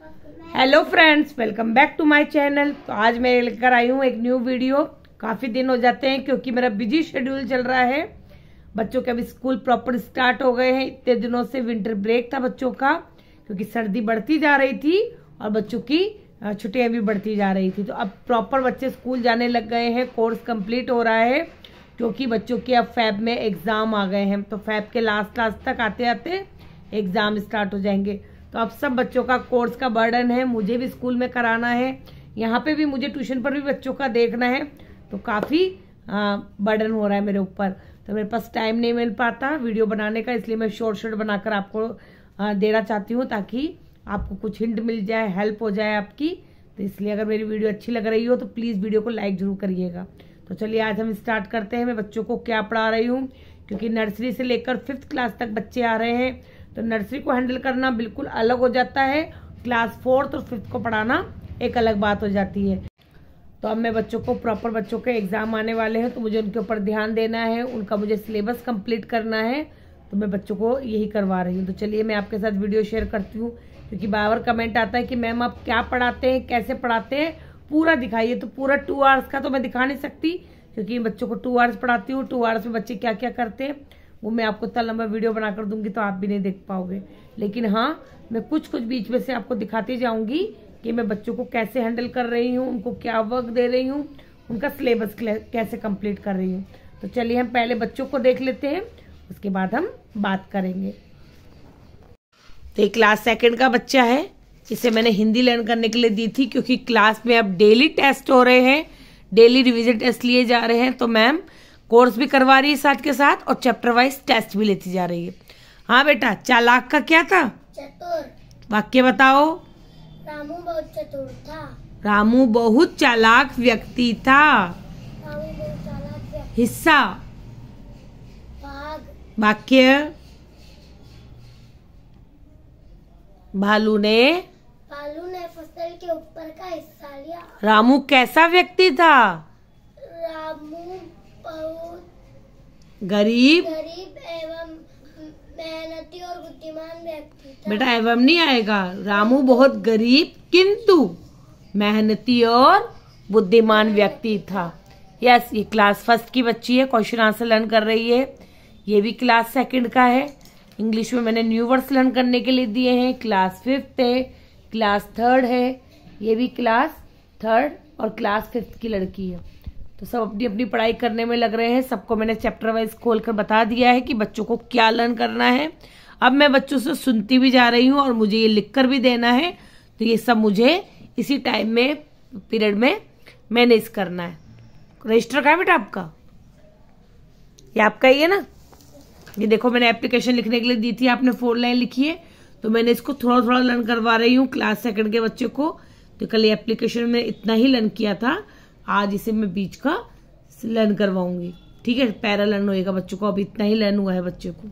Hello friends, welcome back to my channel. तो आज मैं लेकर आई हूँ एक न्यू वीडियो। काफ़ी दिन हो जाते हैं क्योंकि मेरा बिजी शेड्यूल चल रहा है। बच्चों के अभी स्कूल प्रॉपर स्टार्ट हो गए हैं। इतने दिनों से विंटर ब्रेक था बच्चों का, क्योंकि सर्दी बढ़ती जा रही थी और बच्चों की छुट्टियाँ भी बढ़ती जा रही थी। तो अब प्रॉपर बच्चे स्कूल जाने लग गए हैं। कोर्स कंप्लीट हो रहा है क्योंकि बच्चों के अब फैब में एग्ज़ाम आ गए हैं। तो फैब के लास्ट तक आते आते एग्ज़ाम स्टार्ट हो जाएंगे। तो अब सब बच्चों का कोर्स का बर्डन है, मुझे भी स्कूल में कराना है, यहाँ पे भी मुझे ट्यूशन पर भी बच्चों का देखना है। तो काफ़ी बर्डन हो रहा है मेरे ऊपर। तो मेरे पास टाइम नहीं मिल पाता वीडियो बनाने का, इसलिए मैं शॉर्ट बनाकर आपको देना चाहती हूँ ताकि आपको कुछ हिंट मिल जाए, हेल्प हो जाए आपकी। तो इसलिए अगर मेरी वीडियो अच्छी लग रही हो तो प्लीज़ वीडियो को लाइक जरूर करिएगा। तो चलिए आज हम स्टार्ट करते हैं। मैं बच्चों को क्या पढ़ा रही हूँ, क्योंकि नर्सरी से लेकर 5th क्लास तक बच्चे आ रहे हैं। तो नर्सरी को हैंडल करना बिल्कुल अलग हो जाता है, क्लास 4th और 5th को पढ़ाना एक अलग बात हो जाती है। तो अब मैं बच्चों को प्रॉपर, बच्चों के एग्जाम आने वाले हैं तो मुझे उनके ऊपर ध्यान देना है, उनका मुझे सिलेबस कंप्लीट करना है। तो मैं बच्चों को यही करवा रही हूँ। तो चलिए मैं आपके साथ वीडियो शेयर करती हूँ, क्योंकि बार कमेंट आता है कि मैम आप क्या पढ़ाते हैं, कैसे पढ़ाते हैं, पूरा दिखाइए। तो पूरा 2 आवर्स का तो मैं दिखा नहीं सकती, क्योंकि बच्चों को 2 आवर्स पढ़ाती हूँ। 2 आवर्स में बच्चे क्या क्या करते हैं वो मैं आपको इतना लंबा वीडियो बनाकर दूंगी तो आप भी नहीं देख पाओगे। लेकिन हाँ, मैं कुछ बीच में से आपको दिखाती जाऊंगी कि मैं बच्चों को कैसे हैंडल कर रही हूँ, उनको क्या वर्क दे रही हूँ, उनका सिलेबस कैसे कंप्लीट कर रही हूँ। तो चलिए हम पहले बच्चों को देख लेते हैं, उसके बाद हम बात करेंगे। तो ये क्लास 2nd का बच्चा है। इसे मैंने हिंदी लर्न करने के लिए दी थी, क्योंकि क्लास में अब डेली टेस्ट हो रहे हैं, डेली रिविजन टेस्ट लिए जा रहे हैं। तो मैम कोर्स भी करवा रही है साथ के साथ, और चैप्टर वाइज टेस्ट भी लेती जा रही है। हाँ बेटा, चालाक का क्या था? चतुर। वाक्य बताओ। रामू बहुत चतुर था। रामू बहुत चालाक व्यक्ति था। रामू बहुत चालाक व्यक्ति। हिस्सा। भाग। वाक्य। भालू ने फसल के ऊपर का हिस्सा लिया। रामू कैसा व्यक्ति था? रामू बहुत गरीब एवं मेहनती और बुद्धिमान व्यक्ति था। बेटा एवं नहीं आएगा। रामू बहुत गरीब किंतु मेहनती और बुद्धिमान व्यक्ति था। यस, ये क्लास 1st की बच्ची है, क्वेश्चन आंसर लर्न कर रही है। ये भी क्लास 2nd का है। इंग्लिश में मैंने न्यू वर्ड्स लर्न करने के लिए दिए हैं। क्लास 5th है, क्लास 3rd है, ये भी क्लास 3rd और क्लास 5th की लड़की है। तो सब अपनी अपनी पढ़ाई करने में लग रहे हैं। सबको मैंने चैप्टर वाइज खोलकर बता दिया है कि बच्चों को क्या लर्न करना है। अब मैं बच्चों से सुनती भी जा रही हूँ और मुझे ये लिखकर भी देना है। तो ये सब मुझे इसी टाइम में, पीरियड में मैनेज करना है। रजिस्टर का है बेटा आपका? ये आपका ही है ना? ये देखो, मैंने एप्लीकेशन लिखने के लिए दी थी, आपने 4 लाइन लिखी है। तो मैंने इसको थोड़ा थोड़ा लर्न करवा रही हूँ क्लास 2nd के बच्चे को। तो कल एप्लीकेशन में इतना ही लर्न किया था, आज इसे मैं बीच का लर्न करवाऊंगी। ठीक है, पैरा लर्न होएगा बच्चों को। अभी इतना ही लर्न हुआ है बच्चे को।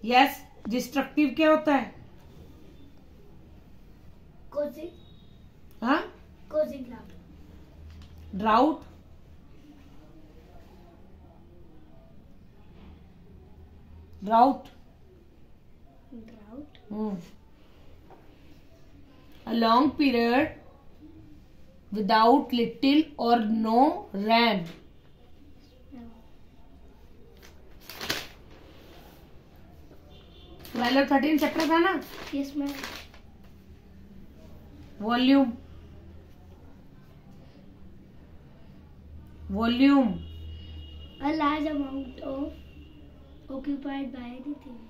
यस, डिस्ट्रक्टिव क्या होता है? कोजी। हाँ, cosy drought. Drought. A long period without little or no rain. वाले 13 चैप्टर था ना? Yes ma'am. Volume. Volume. A large amount of occupied by anything.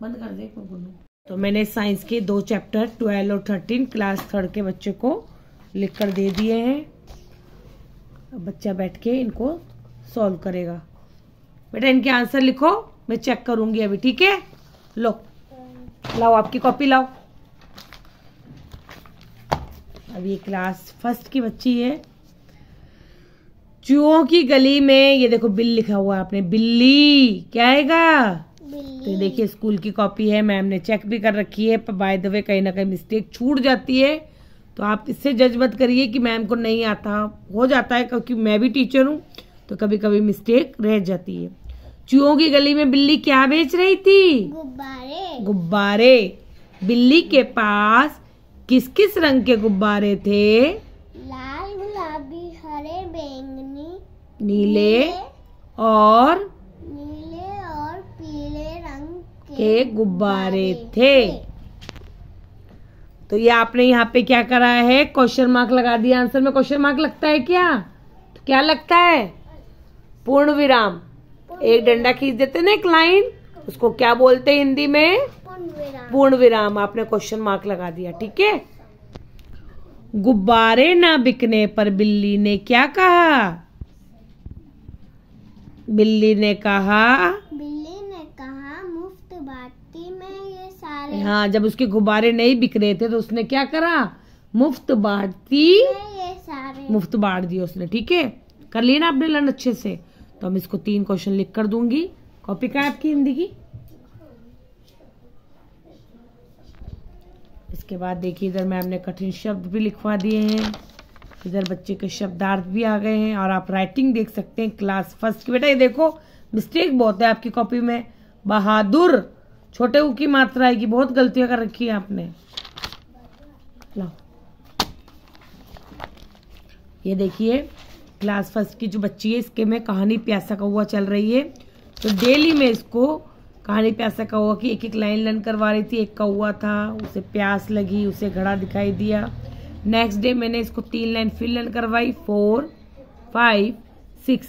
बंद कर दे बोलूं। तो मैंने साइंस के 2 चैप्टर 12 और 13 क्लास 3rd के बच्चे को लिख कर दे दिए हैं। अब बच्चा बैठ के इनको सॉल्व करेगा। बेटा इनके आंसर लिखो, मैं चेक करूंगी अभी। ठीक है, लो लाओ आपकी कॉपी लाओ। अब ये क्लास 1st की बच्ची है। चूहों की गली में, ये देखो बिल लिखा हुआ आपने, बिल्ली क्या आएगा? तो देखिए स्कूल की कॉपी है, मैम ने चेक भी कर रखी है। पर बाय द वे कहीं ना कहीं मिस्टेक छूट जाती है, तो आप इससे जज मत करिए कि मैम को नहीं आता, हो जाता है, क्योंकि मैं भी टीचर हूँ तो कभी कभी मिस्टेक रह जाती है। चूहों की गली में बिल्ली क्या बेच रही थी? गुब्बारे। गुब्बारे। बिल्ली के पास किस किस रंग के गुब्बारे थे? लाल, गुलाबी, हरे, बैंगनी, नीले और पीले रंग के गुब्बारे थे। तो ये आपने यहाँ पे क्या करा है? क्वेश्चन मार्क लगा दिया। आंसर में क्वेश्चन मार्क लगता है क्या? तो क्या लगता है? पूर्ण विराम। एक डंडा खींच देते ना, एक लाइन, उसको क्या बोलते हैं हिंदी में? पूर्ण विराम। आपने क्वेश्चन मार्क लगा दिया, ठीक है। गुब्बारे ना बिकने पर बिल्ली ने क्या कहा? बिल्ली ने कहा मुफ्त बांटती मैं ये सारे। हाँ, जब उसके गुब्बारे नहीं बिक रहे थे तो उसने क्या करा? मुफ्त बांटती ये सारे, मुफ्त बांट दिए उसने, ठीक है। कर लिया ना आपने लर्न अच्छे से? तो हम इसको 3 क्वेश्चन लिख कर दूंगी। कॉपी का आपकी हिंदी की। इसके बाद देखिए इधर मैम ने कठिन शब्द भी लिखवा दिए हैं, इधर बच्चे के शब्दार्थ भी आ गए हैं, और आप राइटिंग देख सकते हैं क्लास फर्स्ट की। बेटा ये देखो मिस्टेक बहुत है आपकी कॉपी में। बहादुर छोटे ऊ की मात्रा है कि बहुत गलतियां कर रखी है आपने। लो ये देखिए क्लास फर्स्ट की जो बच्ची है, इसके में कहानी प्यासा कौवा चल रही है। तो डेली में इसको कहानी प्यासा कौवा की एक एक लाइन लर्न करवा रही थी। एक कौवा था, उसे प्यास लगी, उसे घड़ा दिखाई दिया। नेक्स्ट डे मैंने इसको 3 लाइन फिर लर्न करवाई, 4, 5, 6।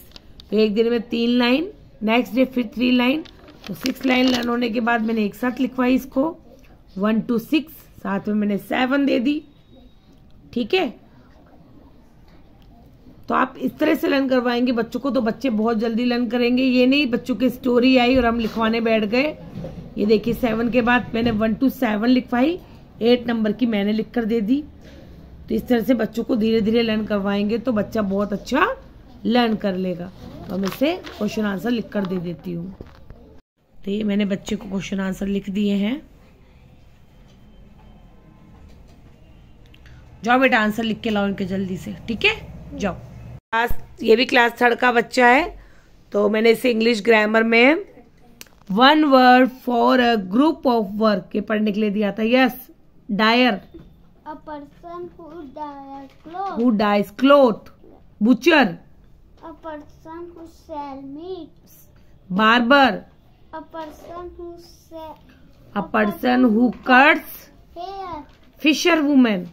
तो एक दिन में 3 लाइन, नेक्स्ट डे फिर 3 लाइन। तो 6 लाइन लर्न होने के बाद मैंने एक साथ लिखवाई इसको 1 to 6, साथ में मैंने 7 दे दी, ठीक है। तो आप इस तरह से लर्न करवाएंगे बच्चों को तो बच्चे बहुत जल्दी लर्न करेंगे। ये नहीं बच्चों की स्टोरी आई और हम लिखवाने बैठ गए। ये देखिए 7 के बाद मैंने 1 to 7 लिखवाई, 8 नंबर की मैंने लिख कर दे दी। तो इस तरह से बच्चों को धीरे धीरे लर्न करवाएंगे तो बच्चा बहुत अच्छा लर्न कर लेगा। तो हम इसे क्वेश्चन आंसर लिख कर दे देती हूँ। तो ये मैंने बच्चे को क्वेश्चन आंसर लिख दिए हैं। जाओ बेटा आंसर लिख के लाओ इनके जल्दी से, ठीक है। जाओ। ये भी क्लास 3 का बच्चा है। तो मैंने इसे इंग्लिश ग्रामर में 1 word for a group of work के पढ़ने के लिए दिया था। Yes, dyer, a person who who dyes cloth, butcher, a person who sell meat, barber, a person who cuts hair, fisherwoman,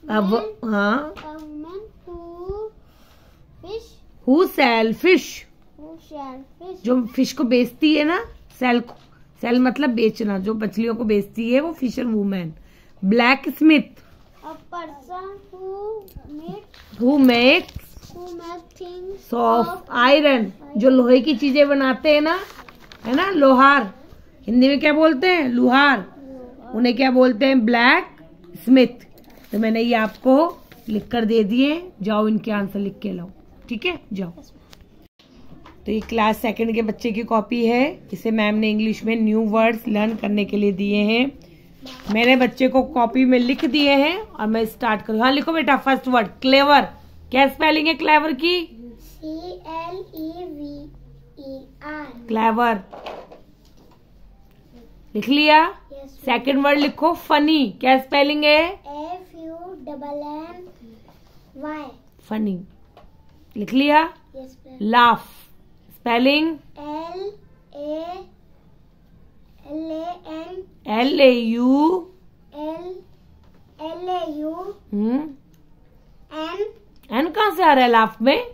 a woman who sell fish, जो fish को बेचती है ना, सेल मतलब बेचना, जो मछलियों को बेचती है वो fisher women. Blacksmith, a person who makes things of iron, जो लोहे की चीजें बनाते हैं ना, है ना, लोहार। हिंदी में क्या बोलते हैं? लोहार। उन्हें क्या बोलते हैं? Black Smith. तो मैंने ये आपको लिख कर दे दिए। जाओ इनके आंसर लिख के लाओ, ठीक है। जाओ। तो ये क्लास 2 के बच्चे की कॉपी है। इसे मैम ने इंग्लिश में न्यू वर्ड्स लर्न करने के लिए दिए हैं। मैंने बच्चे को कॉपी में लिख दिए हैं और मैं स्टार्ट करूँ। हाँ लिखो बेटा। First word clever. क्या स्पेलिंग है क्लेवर की? CLEVER। क्लेवर लिख लिया। सेकंड वर्ड लिखो फनी। क्या स्पेलिंग है? FUNNY। फनी लिख लिया। Laugh spelling LAU। एन कहाँ से आ रहा है लाफ में?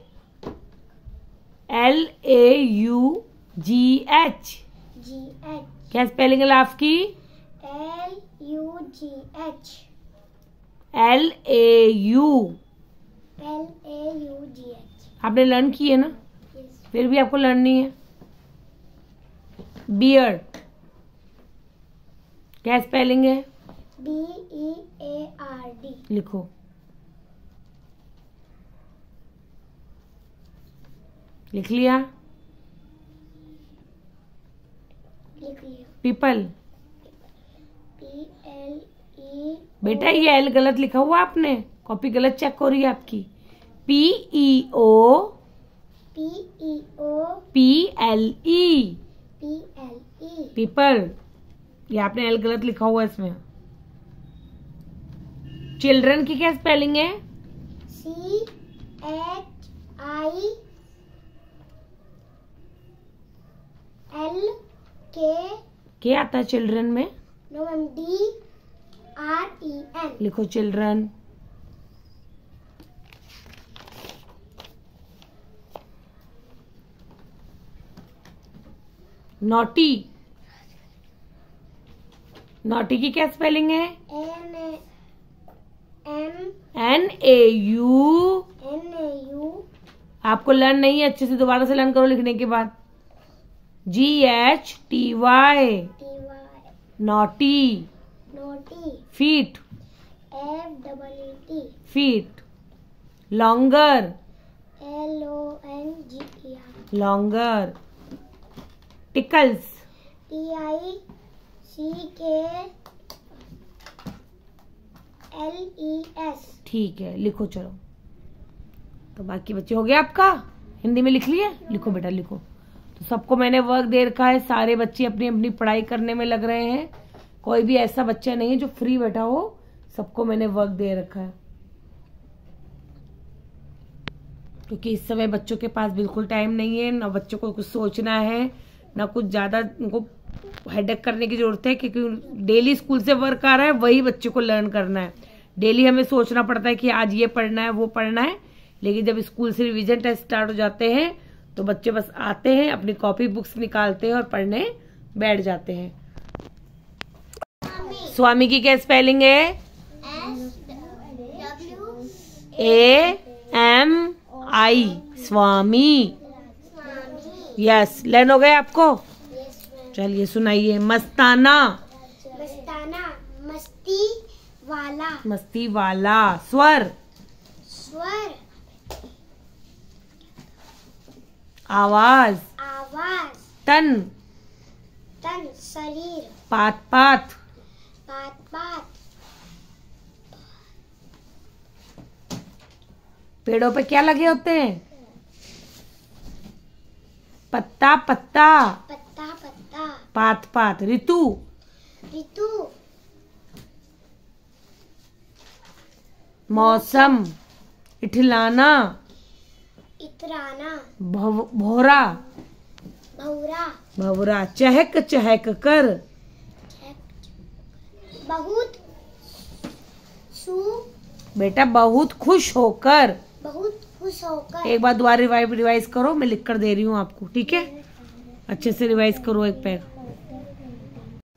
LAUGH। क्या स्पेलिंग है लाफ की? LAUGH। आपने लर्न की है ना? फिर भी आपको लर्न नहीं है। बियर्ड क्या स्पेलिंग है? BEARD। लिखो। लिख लिया? लिख लिया। पीपल। PLE। बेटा ये एल गलत लिखा हुआ आपने, कॉपी गलत चेक हो रही है आपकी। PEOPLE। PEO PLE PLE people. ये आपने एल गलत लिखा हुआ है इसमें। चिल्ड्रन की क्या स्पेलिंग है? CHILK क्या आता है चिल्ड्रन में? नो मैम DREN लिखो चिल्ड्रन। नॉटी, नॉटी की क्या स्पेलिंग है? NAU। आपको लर्न नहीं है, अच्छे से दोबारा से लर्न करो लिखने के बाद। GHTY naughty. Feet FEET feet. Longer LONGER longer. Tickles TICKLES ठीक है, लिखो चलो। तो बाकी बच्चे हो गया आपका, हिंदी में लिख लिया? लिखो बेटा लिखो। तो सबको मैंने वर्क दे रखा है, सारे बच्चे अपनी अपनी पढ़ाई करने में लग रहे हैं। कोई भी ऐसा बच्चा नहीं है जो फ्री बैठा हो, सबको मैंने वर्क दे रखा है। क्योंकि इस समय बच्चों के पास बिल्कुल टाइम नहीं है, ना बच्चों को कुछ सोचना है, ना कुछ ज्यादा उनको हेडेक करने की जरूरत है। क्योंकि डेली स्कूल से वर्क आ रहा है, वही बच्चों को लर्न करना है। डेली हमें सोचना पड़ता है कि आज ये पढ़ना है वो पढ़ना है, लेकिन जब स्कूल से रिवीजन टेस्ट स्टार्ट हो जाते हैं तो बच्चे बस आते हैं, अपनी कॉपी बुक्स निकालते हैं और पढ़ने बैठ जाते हैं। स्वामी की क्या स्पेलिंग है? SWAMI स्वामी। यस, लर्न हो गए आपको? चलिए सुनाइए। मस्ताना मस्ती वाला मस्ती वाला। स्वर आवाज तन शरीर पात पात पेड़ों पे क्या लगे होते हैं? पत्ता पत्ता पात पात। ऋतु मौसम। इठलाना इतराना भौरा भौरा। चहक चहक कर बहुत बेटा बहुत खुश होकर। एक बार दोबारा रिवाइज करो, मैं लिख कर दे रही हूँ आपको, ठीक है? अच्छे से रिवाइज करो। एक पैर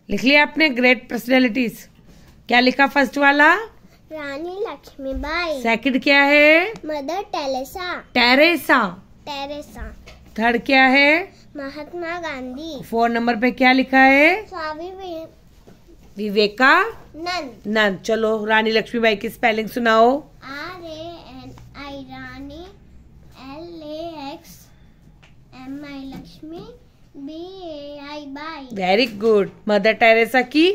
लिख लिया आपने? Great personalities. क्या लिखा फर्स्ट वाला? रानी लक्ष्मीबाई। सेकंड क्या है? Mother Teresa. थर्ड क्या है? महात्मा गांधी। 4 नंबर पे क्या लिखा है? स्वामी विवेकानंद। चलो रानी लक्ष्मीबाई की स्पेलिंग सुनाओ। RANI Rani, LAXMI Laxmi, BAI Bai. Very good. Mother Teresa की?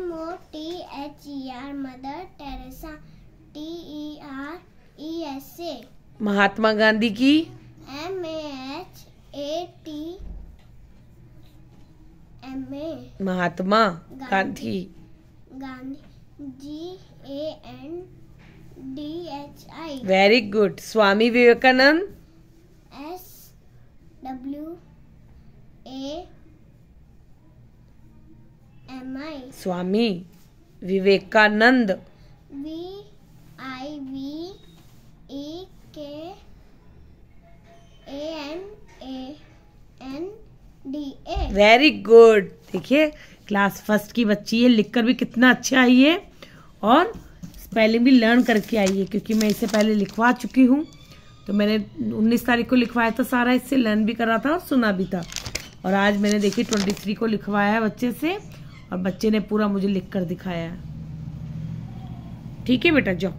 MOTHER Mother Teresa, TERESA। Mahatma Gandhi की? MAHATMA Mahatma Gandhi. GANDHI। Very good. Swami Vivekananda? SWAMI। Swami Vivekananda. VIVEKANANDA। Very good. देखिए क्लास फर्स्ट की बच्ची है, लिखकर भी कितना अच्छा आई है और स्पेलिंग भी लर्न करके आई है। क्योंकि मैं इससे पहले लिखवा चुकी हूँ, तो मैंने 19 तारीख को लिखवाया था सारा, इससे लर्न भी करा था और सुना भी था। और आज मैंने देखिए 23 को लिखवाया है बच्चे से, और बच्चे ने पूरा मुझे लिख कर दिखाया है। ठीक है बेटा, जाओ।